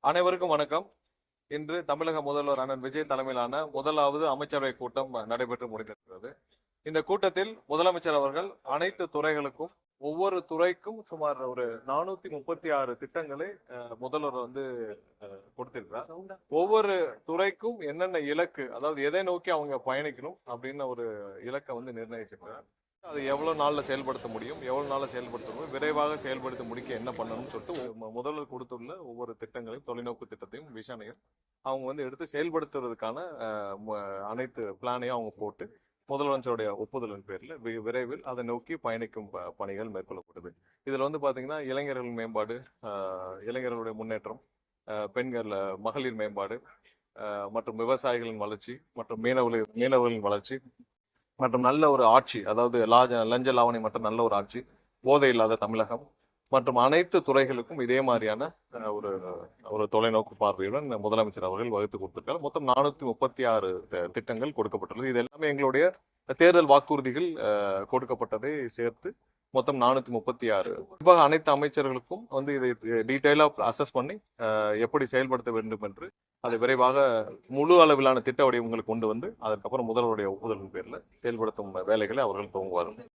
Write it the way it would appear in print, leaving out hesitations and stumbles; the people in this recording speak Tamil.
அனைவருக்கும் வணக்கம். இன்று தமிழக முதல்வர் அண்ணன் விஜய் தலைமையிலான முதலாவது அமைச்சரவை கூட்டம் நடைபெற்று முடிந்திருக்கிறது. இந்த கூட்டத்தில் முதலமைச்சர் அவர்கள் அனைத்து துறைகளுக்கும் ஒவ்வொரு துறைக்கும் சுமார் ஒரு 436 திட்டங்களை முதல்வர் கொடுத்திருக்கிறார். ஒவ்வொரு துறைக்கும் என்னென்ன இலக்கு, அதாவது எதை நோக்கி அவங்க பயணிக்கணும் அப்படின்னு ஒரு இலக்கை நிர்ணயிச்சிருக்கிறார். அது எவ்வளவு நாள்ல செயல்படுத்த முடியும், எவ்வளவு நாள்ல செயல்படுத்த முடியும், விரைவாக செயல்படுத்த முடிக்க என்ன பண்ணணும்னு சொல்லிட்டு முதல்வர் கொடுத்துள்ள ஒவ்வொரு திட்டங்களையும், தொலைநோக்கு திட்டத்தையும், விஷனையும் அவங்க எடுத்து செயல்படுத்துறதுக்கான அனைத்து பிளானையும் அவங்க போட்டு முதலமைச்சருடைய ஒப்புதலின் பேர்ல விரைவில் அதை நோக்கி பயணிக்கும் பணிகள் மேற்கொள்ளப்படுது. இதுல பாத்தீங்கன்னா இளைஞர்கள் மேம்பாடு, இளைஞர்களுடைய முன்னேற்றம், பெண்கள் மகளிர் மேம்பாடு மற்றும் விவசாயிகளின் வளர்ச்சி மற்றும் மீனவர்களின் வளர்ச்சி மற்றும் நல்ல ஒரு ஆட்சி, அதாவது லஞ்ச லாவணி மற்றும் நல்ல ஒரு ஆட்சி, போதை இல்லாத தமிழகம் மற்றும் அனைத்து துறைகளுக்கும் இதே மாதிரியான ஒரு தொலைநோக்கு பார்வையுடன் முதலமைச்சர் அவர்கள் வகுத்து கொடுத்திருக்கார். மொத்தம் 436 திட்டங்கள் கொடுக்கப்பட்டுள்ளது. இது எல்லாமே எங்களுடைய தேர்தல் வாக்குறுதிகள் கொடுக்கப்பட்டதை சேர்த்து மொத்தம் 436. குறிப்பாக அனைத்து அமைச்சர்களுக்கும் இதை டீட்டெயிலா அசஸ் பண்ணி எப்படி செயல்படுத்த வேண்டும் என்று அதை விரைவாக முழு அளவிலான திட்ட வடிவங்களை கொண்டு அதுக்கப்புறம் முதல்வருடைய ஒப்புதலின் பேர்ல செயல்படுத்தும் வேலைகளை அவர்கள் துவங்குவார்கள்.